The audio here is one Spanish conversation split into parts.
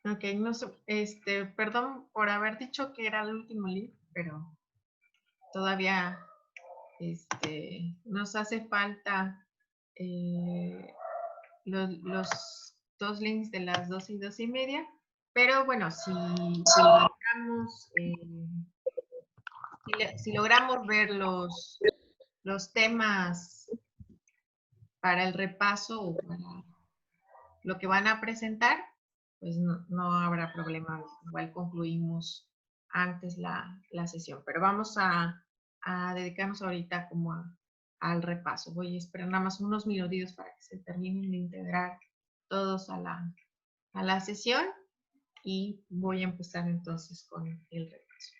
Ok, no sé, perdón por haber dicho que era el último link, pero todavía nos hace falta los dos links de las 2 y 2 y media, pero bueno, si logramos ver los temas para el repaso o para lo que van a presentar, pues no habrá problema. Igual concluimos antes la sesión, pero vamos a dedicarnos ahorita como al repaso. Voy a esperar nada más unos minutitos para que se terminen de integrar todos a la sesión y voy a empezar entonces con el repaso.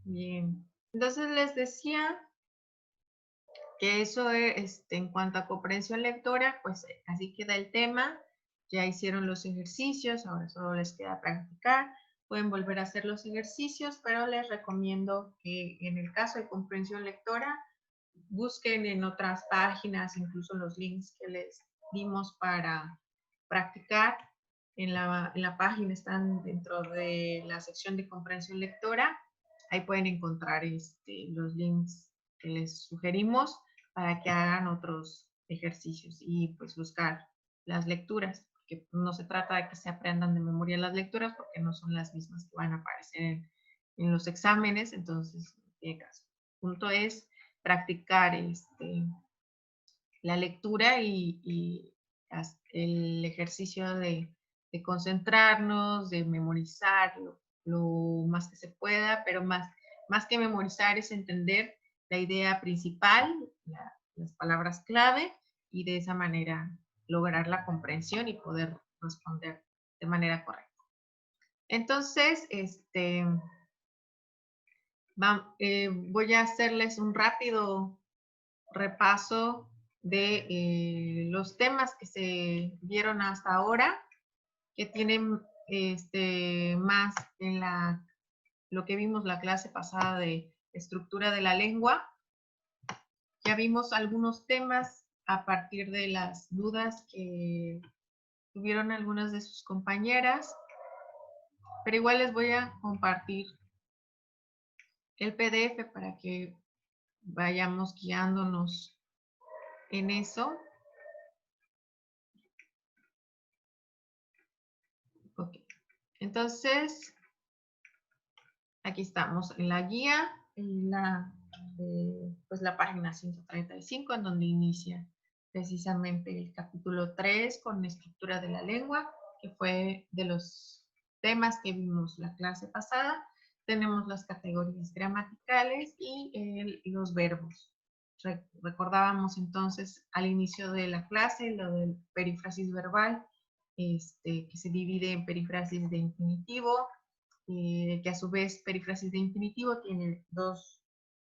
Bien, entonces les decía que eso es, en cuanto a comprensión lectora, pues así queda el tema. Ya hicieron los ejercicios, ahora solo les queda practicar. Pueden volver a hacer los ejercicios, pero les recomiendo que en el caso de comprensión lectora, busquen en otras páginas, incluso los links que les dimos para practicar. En la página están dentro de la sección de comprensión lectora. Ahí pueden encontrar los links que les sugerimos para que hagan otros ejercicios y pues buscar las lecturas, porque no se trata de que se aprendan de memoria las lecturas, porque no son las mismas que van a aparecer en los exámenes, entonces no tiene caso. El punto es practicar la lectura y el ejercicio de concentrarnos, de memorizar lo más que se pueda, pero más que memorizar es entender la idea principal, las palabras clave, y de esa manera lograr la comprensión y poder responder de manera correcta. Entonces, voy a hacerles un rápido repaso de los temas que se vieron hasta ahora, que tienen más en lo que vimos la clase pasada de estructura de la lengua. Ya vimos algunos temas a partir de las dudas que tuvieron algunas de sus compañeras, pero igual les voy a compartir el PDF para que vayamos guiándonos en eso. Ok, entonces aquí estamos en la guía, en pues la página 135, en donde inicia precisamente el capítulo 3 con estructura de la lengua, que fue de los temas que vimos la clase pasada. Tenemos las categorías gramaticales y los verbos. Recordábamos entonces al inicio de la clase lo del perífrasis verbal, que se divide en perífrasis de infinitivo, que a su vez perífrasis de infinitivo tiene dos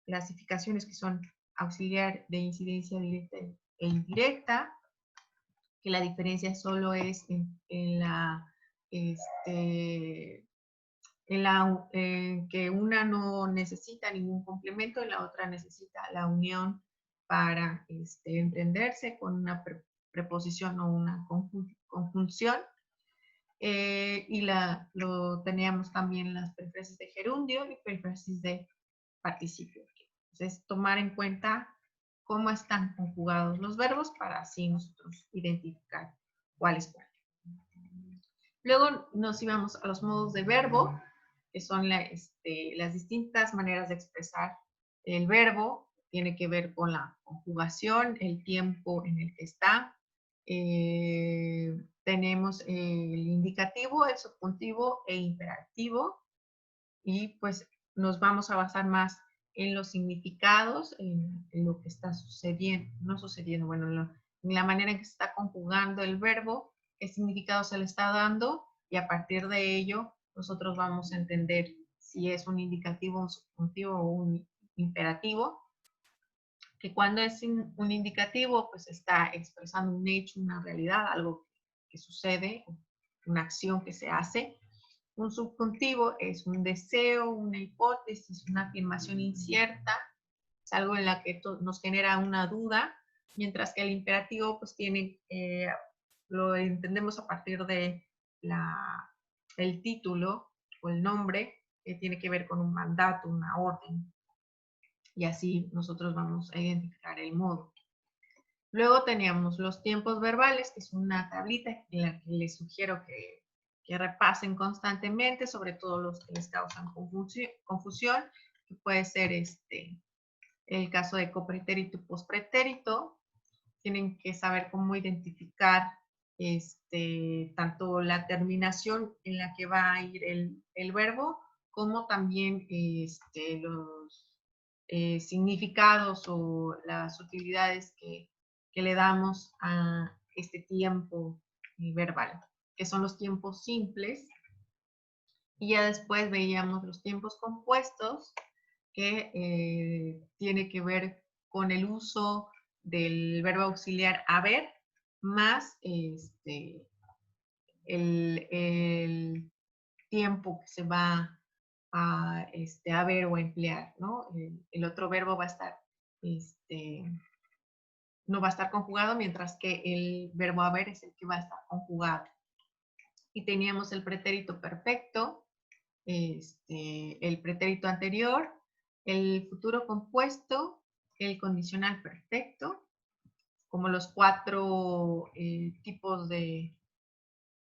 clasificaciones que son auxiliar de incidencia directa e indirecta, que la diferencia solo es que una no necesita ningún complemento y la otra necesita la unión para entenderse con una preposición o una conjunción. Lo teníamos también las perífrasis de gerundio y perífrasis de participio. Entonces, tomar en cuenta cómo están conjugados los verbos para así nosotros identificar cuál es cuál. Luego nos íbamos a los modos de verbo, que son las distintas maneras de expresar el verbo. Tiene que ver con la conjugación, el tiempo en el que está, tenemos el indicativo, el subjuntivo e imperativo, y pues nos vamos a basar más en los significados, en lo que está sucediendo, no sucediendo, bueno, en la manera en que se está conjugando el verbo, qué significado se le está dando, y a partir de ello nosotros vamos a entender si es un indicativo, un subjuntivo o un imperativo, que cuando es un indicativo, pues está expresando un hecho, una realidad, algo que sucede, una acción que se hace. Un subjuntivo es un deseo, una hipótesis, una afirmación incierta, es algo en la que nos genera una duda, mientras que el imperativo pues tiene, lo entendemos a partir de el título o el nombre, que tiene que ver con un mandato, una orden, y así nosotros vamos a identificar el modo. Luego teníamos los tiempos verbales, que es una tablita en la que les sugiero que repasen constantemente, sobre todo los que les causan confusión, que puede ser el caso de copretérito y pospretérito. Tienen que saber cómo identificar tanto la terminación en la que va a ir el verbo, como también los significados o las utilidades que le damos a este tiempo verbal, que son los tiempos simples. Y ya después veíamos los tiempos compuestos, que tiene que ver con el uso del verbo auxiliar haber más el tiempo que se va a ver o emplear, ¿no? El otro verbo va a estar, no va a estar conjugado, mientras que el verbo haber es el que va a estar conjugado. Y teníamos el pretérito perfecto, el pretérito anterior, el futuro compuesto, el condicional perfecto, como los 4 tipos de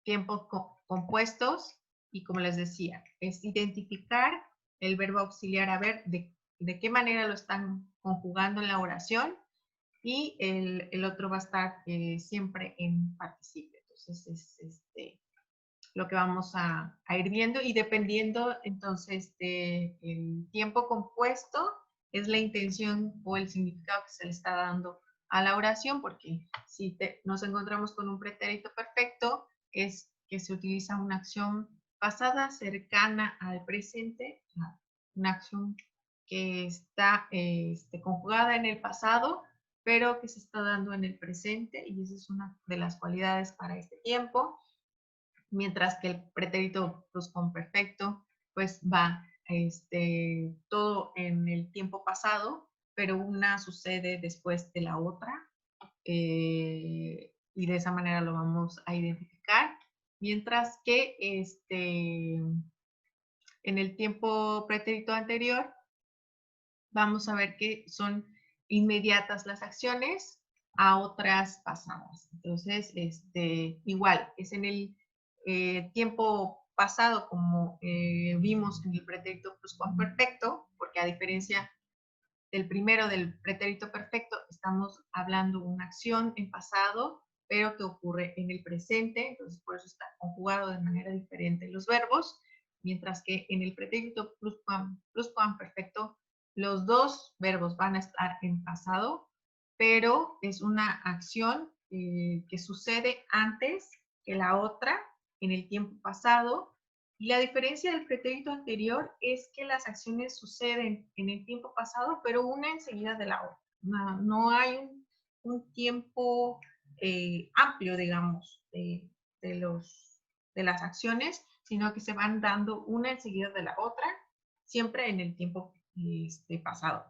tiempos compuestos. Y como les decía, es identificar el verbo auxiliar haber, de qué manera lo están conjugando en la oración, y el otro va a estar siempre en participio. Entonces es lo que vamos a ir viendo, y dependiendo entonces del tiempo compuesto es la intención o el significado que se le está dando a la oración, porque si nos encontramos con un pretérito perfecto, es que se utiliza una acción pasada cercana al presente, una acción que está conjugada en el pasado, pero que se está dando en el presente, y esa es una de las cualidades para este tiempo. Mientras que el pretérito pluscuamperfecto pues va todo en el tiempo pasado, pero una sucede después de la otra, y de esa manera lo vamos a identificar. Mientras que en el tiempo pretérito anterior vamos a ver que son inmediatas las acciones a otras pasadas. Entonces, igual, es en el tiempo pasado, como vimos en el pretérito pluscuamperfecto, porque a diferencia del primero, del pretérito perfecto, estamos hablando de una acción en pasado, pero que ocurre en el presente, entonces por eso está conjugado de manera diferente los verbos, mientras que en el pretérito pluscuamperfecto los dos verbos van a estar en pasado, pero es una acción que sucede antes que la otra en el tiempo pasado. Y la diferencia del pretérito anterior es que las acciones suceden en el tiempo pasado, pero una enseguida de la otra. No hay un tiempo amplio, digamos, de las acciones, sino que se van dando una enseguida de la otra, siempre en el tiempo pasado.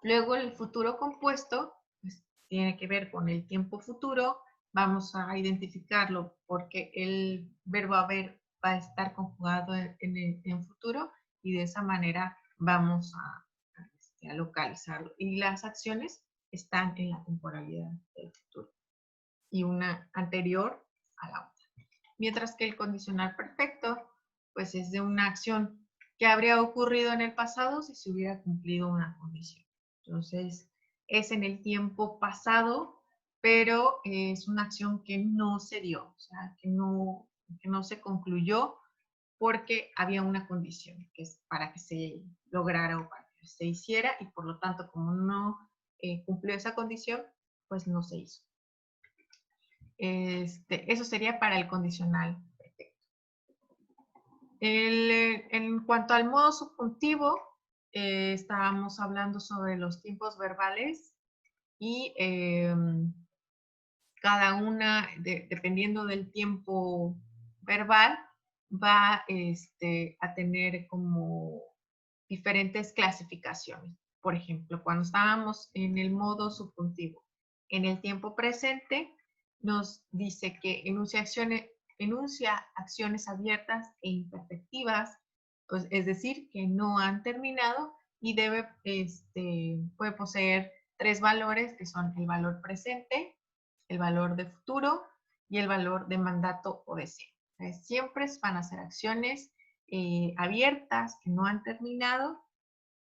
Luego el futuro compuesto pues, tiene que ver con el tiempo futuro. Vamos a identificarlo porque el verbo haber va a estar conjugado en futuro, y de esa manera vamos a localizarlo. Y las acciones están en la temporalidad del futuro y una anterior a la otra. Mientras que el condicional perfecto pues es de una acción que habría ocurrido en el pasado si se hubiera cumplido una condición. Entonces, es en el tiempo pasado pero es una acción que no se dio, o sea, que no se concluyó porque había una condición que es para que se lograra o para que se hiciera y por lo tanto como no cumplió esa condición, pues no se hizo. Eso sería para el condicional perfecto. En cuanto al modo subjuntivo, estábamos hablando sobre los tiempos verbales y cada una, dependiendo del tiempo verbal, va a tener como diferentes clasificaciones. Por ejemplo, cuando estábamos en el modo subjuntivo, en el tiempo presente, nos dice que enuncia acciones abiertas e imperfectivas, pues, es decir, que no han terminado y puede poseer tres valores que son el valor presente, el valor de futuro y el valor de mandato o deseo. Siempre van a ser acciones abiertas que no han terminado,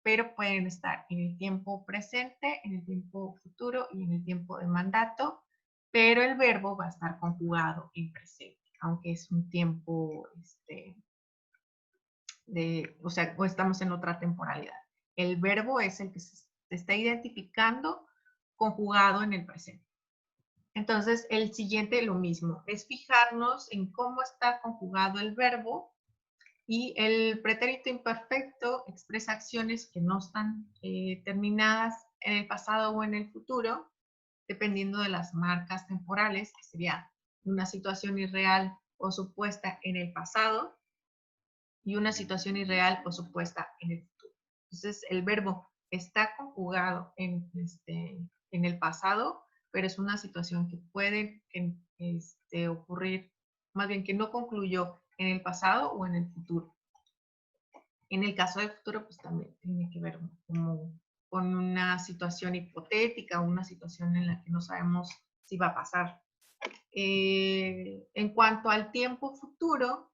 pero pueden estar en el tiempo presente, en el tiempo futuro y en el tiempo de mandato, pero el verbo va a estar conjugado en presente, aunque es un tiempo o estamos en otra temporalidad. El verbo es el que se está identificando conjugado en el presente. Entonces, el siguiente lo mismo, es fijarnos en cómo está conjugado el verbo y el pretérito imperfecto expresa acciones que no están terminadas en el pasado o en el futuro, dependiendo de las marcas temporales, que sería una situación irreal o supuesta en el pasado y una situación irreal o supuesta en el futuro. Entonces, el verbo está conjugado en el pasado, pero es una situación que puede ocurrir, más bien que no concluyó en el pasado o en el futuro. En el caso del futuro, pues también tiene que ver como con una situación hipotética, una situación en la que no sabemos si va a pasar. En cuanto al tiempo futuro,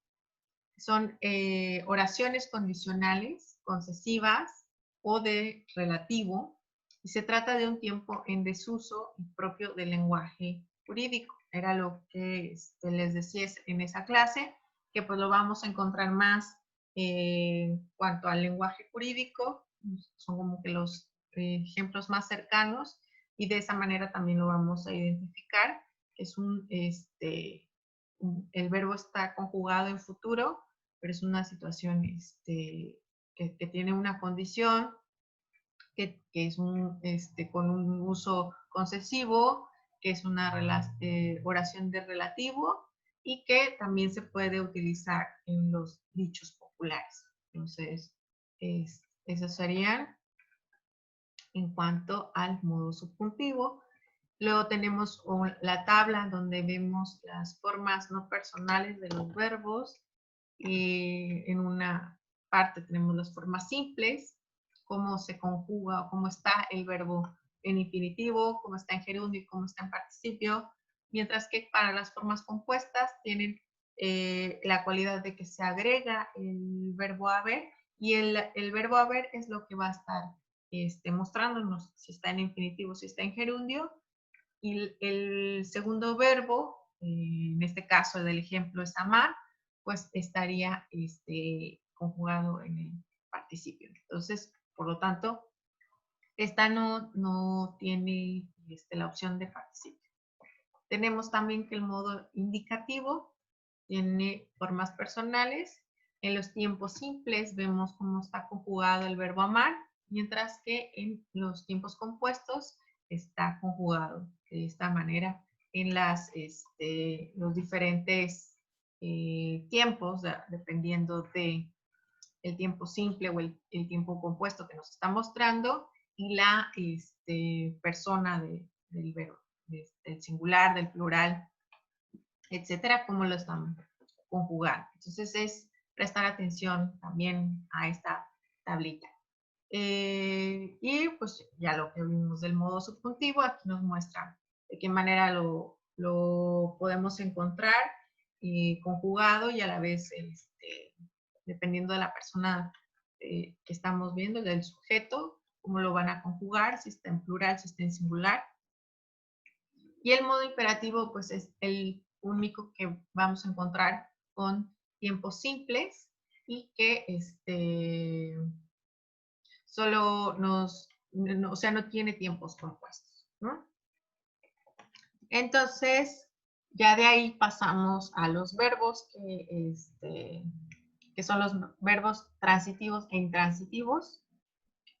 son oraciones condicionales, concesivas o de relativo, y se trata de un tiempo en desuso y propio del lenguaje jurídico. Era lo que les decía en esa clase, que pues lo vamos a encontrar más en cuanto al lenguaje jurídico, son como que los ejemplos más cercanos, y de esa manera también lo vamos a identificar. Es el verbo está conjugado en futuro, pero es una situación que tiene una condición, que es con un uso concesivo, que es una oración de relativo y que también se puede utilizar en los dichos populares. Entonces, eso serían en cuanto al modo subjuntivo. Luego tenemos la tabla donde vemos las formas no personales de los verbos. En una parte tenemos las formas simples, cómo se conjuga o cómo está el verbo en infinitivo, cómo está en gerundio y cómo está en participio, mientras que para las formas compuestas tienen la cualidad de que se agrega el verbo haber, y el verbo haber es lo que va a estar mostrándonos si está en infinitivo, si está en gerundio, y el segundo verbo, en este caso del ejemplo es amar, pues estaría conjugado en el participio. Entonces, por lo tanto, esta no tiene la opción de participio. Tenemos también que el modo indicativo tiene formas personales. En los tiempos simples vemos cómo está conjugado el verbo amar, mientras que en los tiempos compuestos está conjugado de esta manera en los diferentes tiempos, dependiendo de el tiempo simple o el tiempo compuesto que nos está mostrando y la persona del verbo, del singular, del plural, etcétera, cómo lo están conjugando. Entonces es prestar atención también a esta tablita. Y pues ya lo que vimos del modo subjuntivo, aquí nos muestra de qué manera lo podemos encontrar conjugado y a la vez, dependiendo de la persona que estamos viendo, del sujeto, cómo lo van a conjugar, si está en plural, si está en singular. Y el modo imperativo, pues es el único que vamos a encontrar con tiempos simples y que solo o sea, no tiene tiempos compuestos, ¿no? Entonces, ya de ahí pasamos a los verbos que son los verbos transitivos e intransitivos,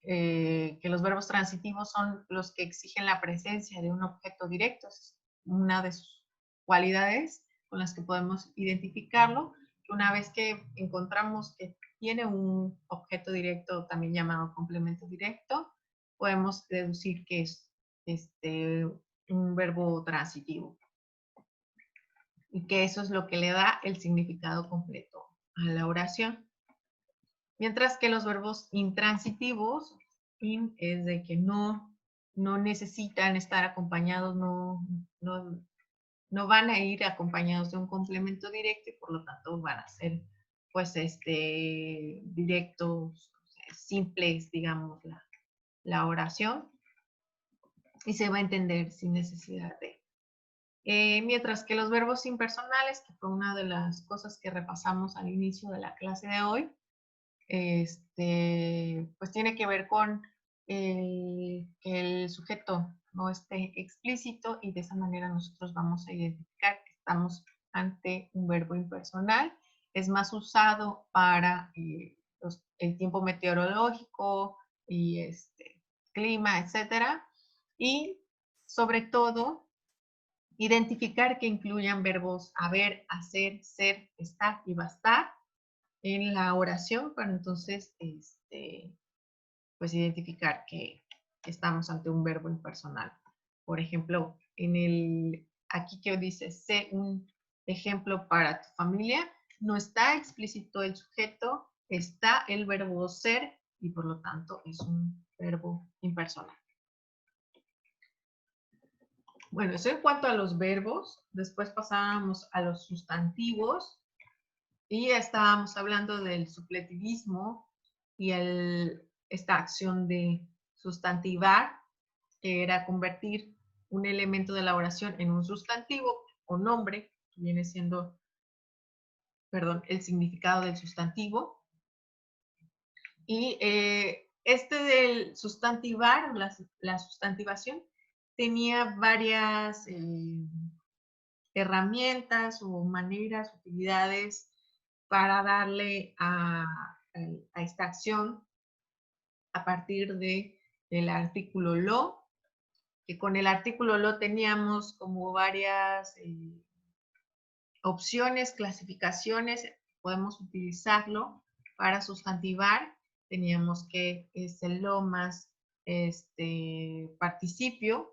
que los verbos transitivos son los que exigen la presencia de un objeto directo, es una de sus cualidades con las que podemos identificarlo. Una vez que encontramos que tiene un objeto directo, también llamado complemento directo, podemos deducir que es un verbo transitivo y que eso es lo que le da el significado completo a la oración. Mientras que los verbos intransitivos, es de que no necesitan estar acompañados, no van a ir acompañados de un complemento directo y por lo tanto van a ser pues directos, simples, digamos, la oración y se va a entender sin necesidad de. Mientras que los verbos impersonales, que fue una de las cosas que repasamos al inicio de la clase de hoy, pues tiene que ver con que el sujeto no esté explícito y de esa manera nosotros vamos a identificar que estamos ante un verbo impersonal. Es más usado para el tiempo meteorológico y clima, etcétera. Y sobre todo, identificar que incluyan verbos haber, hacer, ser, estar y bastar en la oración para entonces pues identificar que estamos ante un verbo impersonal. Por ejemplo, aquí que dice, sé un ejemplo para tu familia, no está explícito el sujeto, está el verbo ser y por lo tanto es un verbo impersonal. Bueno, eso en cuanto a los verbos. Después pasábamos a los sustantivos y ya estábamos hablando del supletivismo y esta acción de sustantivar, que era convertir un elemento de la oración en un sustantivo o nombre, que viene siendo, perdón, el significado del sustantivo. Y del sustantivar, la sustantivación, tenía varias herramientas o maneras, utilidades para darle a esta acción a partir del artículo lo, que con el artículo lo teníamos como varias opciones, clasificaciones, podemos utilizarlo para sustantivar. Teníamos que es el lo más participio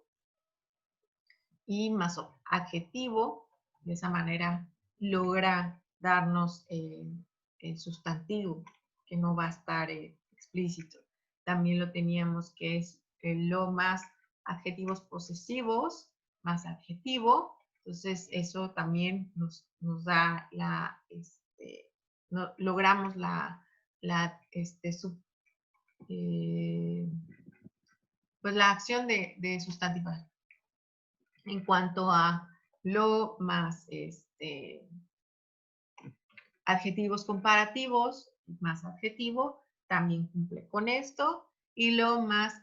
y más adjetivo. De esa manera logra darnos el sustantivo que no va a estar explícito. También lo teníamos que es lo más adjetivos posesivos, más adjetivo. Entonces eso también nos da logramos pues la acción de sustantivar. En cuanto a lo más adjetivos comparativos, más adjetivo, también cumple con esto. Y lo más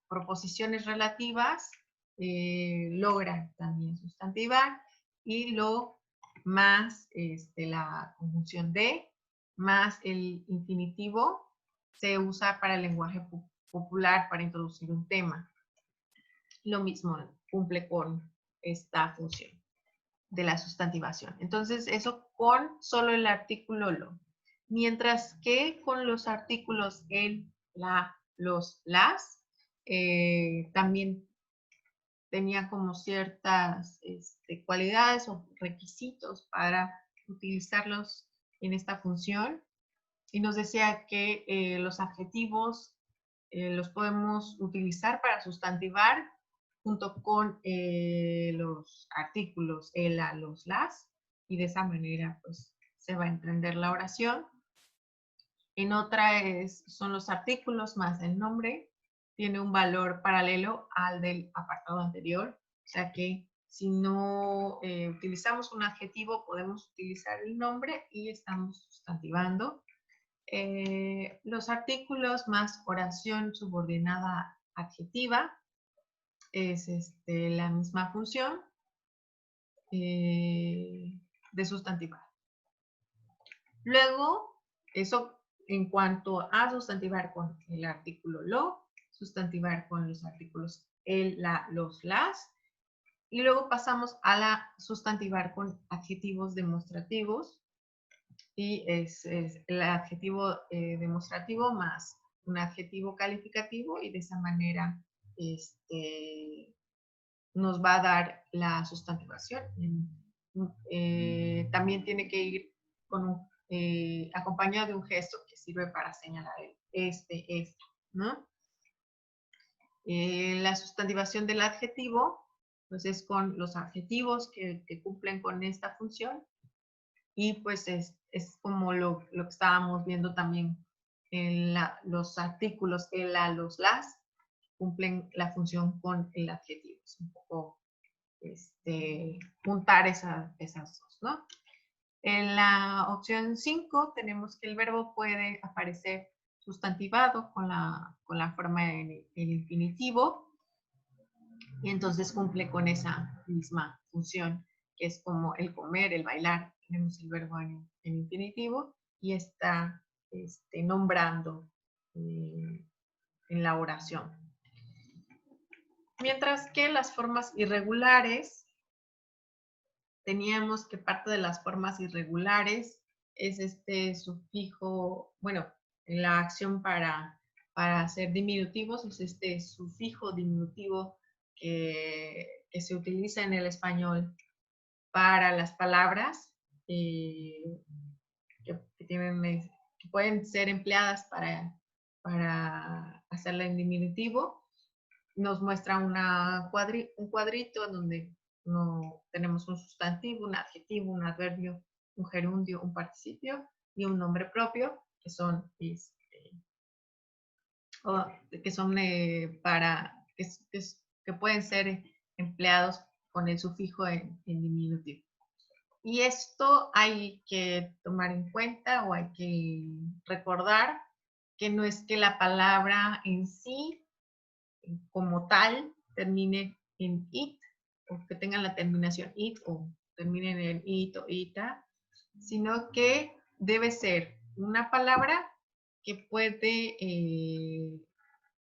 proposiciones relativas, logra también sustantivar. Y lo más la conjunción de, más el infinitivo, se usa para el lenguaje popular para introducir un tema. Lo mismo cumple con esta función de la sustantivación. Entonces, eso con solo el artículo lo. Mientras que con los artículos el, la, los, las, también tenía como ciertas cualidades o requisitos para utilizarlos en esta función. Y nos decía que los adjetivos los podemos utilizar para sustantivar junto con los artículos el, la, los, las, y de esa manera pues se va a entender la oración. En otra son los artículos más el nombre, tiene un valor paralelo al del apartado anterior. O sea que si no utilizamos un adjetivo, podemos utilizar el nombre y estamos sustantivando. Los artículos más oración subordinada adjetiva es la misma función de sustantivar. Luego, eso en cuanto a sustantivar con el artículo lo, sustantivar con los artículos el, la, los, las, y luego pasamos a la sustantivar con adjetivos demostrativos, y es el adjetivo demostrativo más un adjetivo calificativo, y de esa manera nos va a dar la sustantivación. También tiene que ir con acompañado de un gesto que sirve para señalar este, ¿no? La sustantivación del adjetivo, pues es con los adjetivos que cumplen con esta función, y pues es como lo que estábamos viendo también en los artículos, el, la, los, las, cumplen la función con el adjetivo. Es un poco juntar esas dos, ¿no? En la opción 5 tenemos que el verbo puede aparecer sustantivado con la forma en infinitivo, y entonces cumple con esa misma función, que es como el comer, el bailar. Tenemos el verbo en infinitivo y está nombrando en la oración. Mientras que las formas irregulares, teníamos que parte de las formas irregulares es este sufijo, bueno, la acción para hacer diminutivos es este sufijo diminutivo que se utiliza en el español para las palabras que pueden ser empleadas para hacerla en diminutivo. Nos muestra un cuadrito donde tenemos un sustantivo, un adjetivo, un adverbio, un gerundio, un participio y un nombre propio, que son que pueden ser empleados con el sufijo en diminutivo. Y esto hay que tomar en cuenta, o hay que recordar que no es que la palabra en sí, como tal, termine en it, o que tengan la terminación it, o terminen en it o ita, sino que debe ser una palabra que puede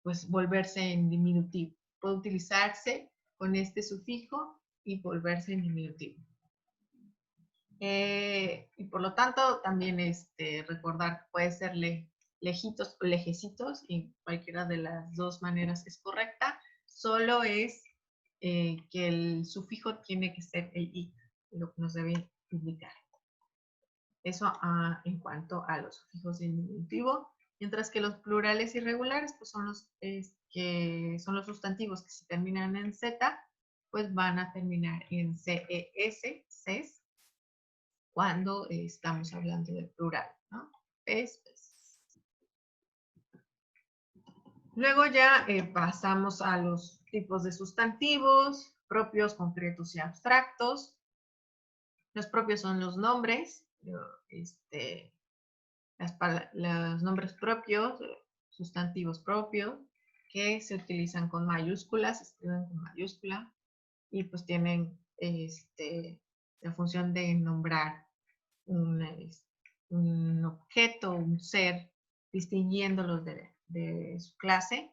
pues volverse en diminutivo. Puede utilizarse con este sufijo y volverse en diminutivo. Y por lo tanto, también recordar que puede ser lejitos o lejecitos, y cualquiera de las dos maneras es correcta. Solo es que el sufijo tiene que ser el it, lo que nos debe indicar. Eso en cuanto a los sufijos de diminutivo. Mientras que los plurales irregulares pues son los sustantivos que si terminan en z, pues van a terminar en ces, ces, cuando estamos hablando de plural, ¿no? Pez. Luego ya pasamos a los tipos de sustantivos, propios, concretos y abstractos. Los propios son los nombres, los nombres propios, sustantivos propios, que se utilizan con mayúsculas, se escriben con mayúscula, y pues tienen la función de nombrar un objeto, un ser, distinguiéndolos de su clase.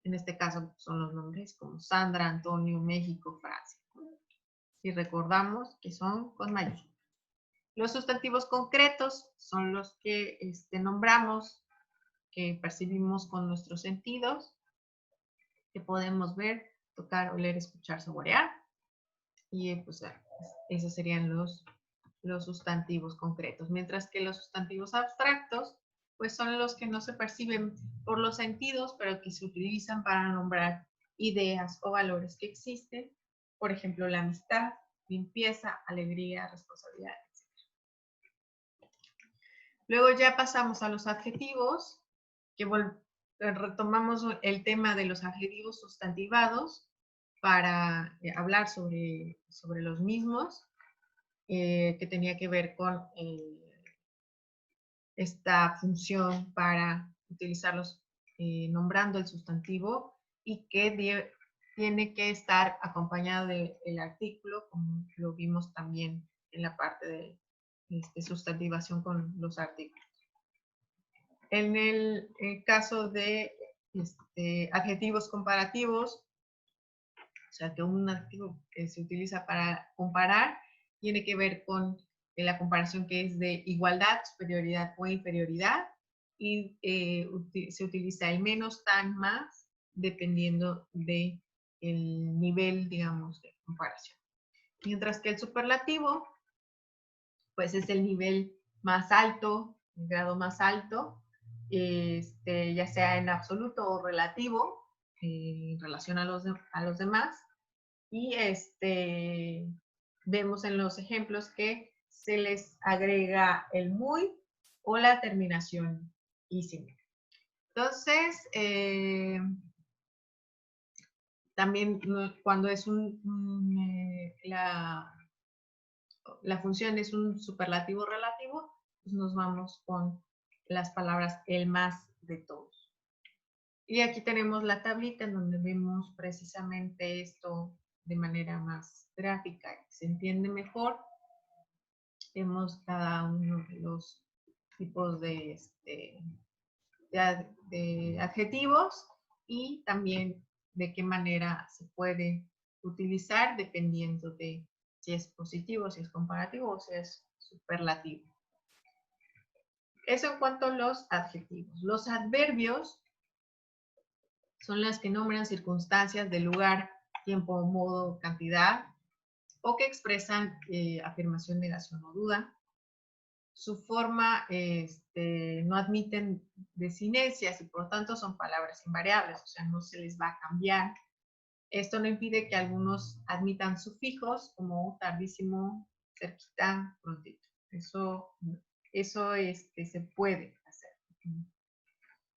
En este caso son los nombres como Sandra, Antonio, México, Francia. Y recordamos que son con mayúsculas. Los sustantivos concretos son los que nombramos, que percibimos con nuestros sentidos, que podemos ver, tocar, oler, escuchar, saborear. Y pues esos serían los sustantivos concretos. Mientras que los sustantivos abstractos, pues son los que no se perciben por los sentidos, pero que se utilizan para nombrar ideas o valores que existen. Por ejemplo, la amistad, limpieza, alegría, responsabilidad, etc. Luego ya pasamos a los adjetivos, que retomamos el tema de los adjetivos sustantivados para hablar sobre los mismos, que tenía que ver con esta función para utilizarlos nombrando el sustantivo y que tiene que estar acompañado del artículo, como lo vimos también en la parte de sustantivación con los artículos. En el caso de adjetivos comparativos, o sea, que un adjetivo que se utiliza para comparar tiene que ver con la comparación que es de igualdad, superioridad o inferioridad, y se utiliza el menos, tan, más, dependiendo del nivel, digamos, de comparación. Mientras que el superlativo, pues es el nivel más alto, el grado más alto, ya sea en absoluto o relativo, en relación a los demás. Y vemos en los ejemplos que se les agrega el muy o la terminación ísima. Entonces, también cuando es la función es un superlativo relativo, pues nos vamos con las palabras el más de todos. Y aquí tenemos la tablita en donde vemos precisamente esto de manera más gráfica, se entiende mejor. Vemos cada uno de los tipos de adjetivos y también de qué manera se puede utilizar dependiendo de si es positivo, si es comparativo o si es superlativo. Eso en cuanto a los adjetivos. Los adverbios son las que nombran circunstancias de lugar, tiempo, modo, cantidad, o que expresan afirmación, negación o duda. Su forma no admiten desinencias y por tanto son palabras invariables, o sea, no se les va a cambiar. Esto no impide que algunos admitan sufijos como tardísimo, cerquita, prontito. Eso se puede hacer.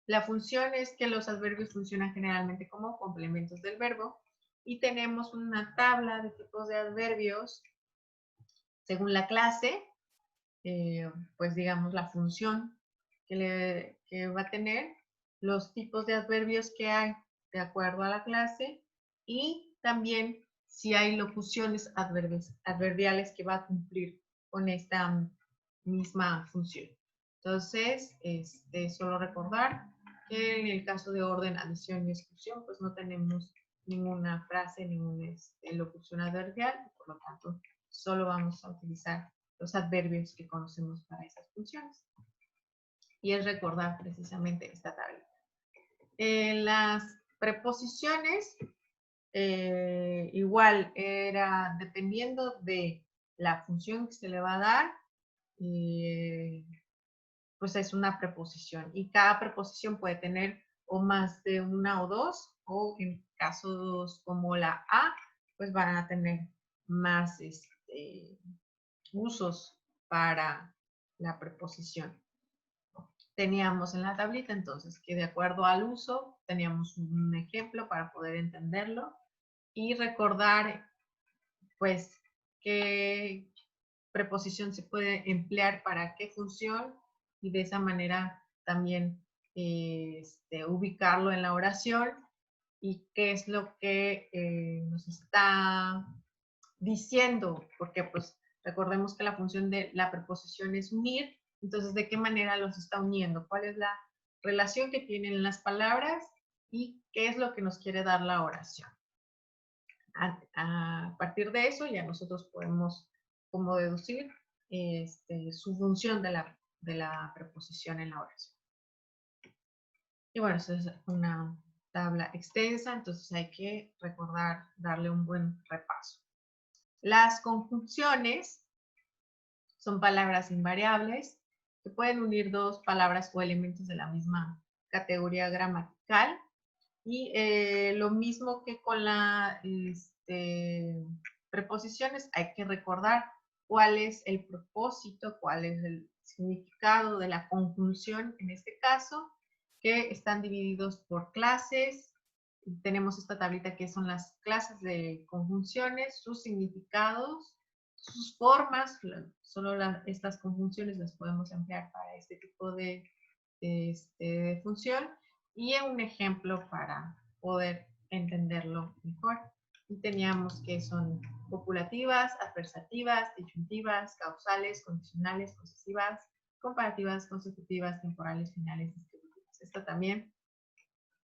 La función es que los adverbios funcionan generalmente como complementos del verbo y tenemos una tabla de tipos de adverbios según la clase, pues digamos la función que va a tener, los tipos de adverbios que hay de acuerdo a la clase y también si hay locuciones adverbiales que va a cumplir con esta misma función. Entonces, solo recordar que en el caso de orden, adición y exclusión, pues no tenemos ninguna frase, ninguna locución adverbial, por lo tanto, solo vamos a utilizar los adverbios que conocemos para esas funciones. Y es recordar precisamente esta tablita. Las preposiciones, igual era dependiendo de la función que se le va a dar, pues es una preposición. Y cada preposición puede tener o más de una o dos, o en casos como la a, pues van a tener más usos para la preposición. Teníamos en la tablita entonces que de acuerdo al uso teníamos un ejemplo para poder entenderlo y recordar pues qué preposición se puede emplear para qué función y de esa manera también ubicarlo en la oración y qué es lo que nos está diciendo, porque pues recordemos que la función de la preposición es unir, entonces de qué manera los está uniendo, cuál es la relación que tienen las palabras y qué es lo que nos quiere dar la oración. A partir de eso ya nosotros podemos como deducir su función de la preposición en la oración. Y bueno, esa es una tabla extensa, entonces hay que recordar, darle un buen repaso. Las conjunciones son palabras invariables que pueden unir dos palabras o elementos de la misma categoría gramatical. Y lo mismo que con las preposiciones, hay que recordar cuál es el propósito, cuál es el significado de la conjunción en este caso que están divididos por clases. Tenemos esta tablita que son las clases de conjunciones, sus significados, sus formas. Solo estas conjunciones las podemos emplear para este tipo de función, y un ejemplo para poder entenderlo mejor. Y teníamos que son copulativas, adversativas, disyuntivas, causales, condicionales, posesivas, comparativas, consecutivas, temporales, finales, distributivas. Esto también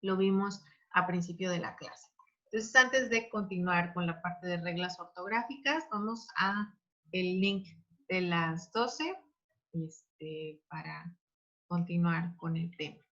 lo vimos a principio de la clase. Entonces, antes de continuar con la parte de reglas ortográficas, vamos a el link de las 12 para continuar con el tema.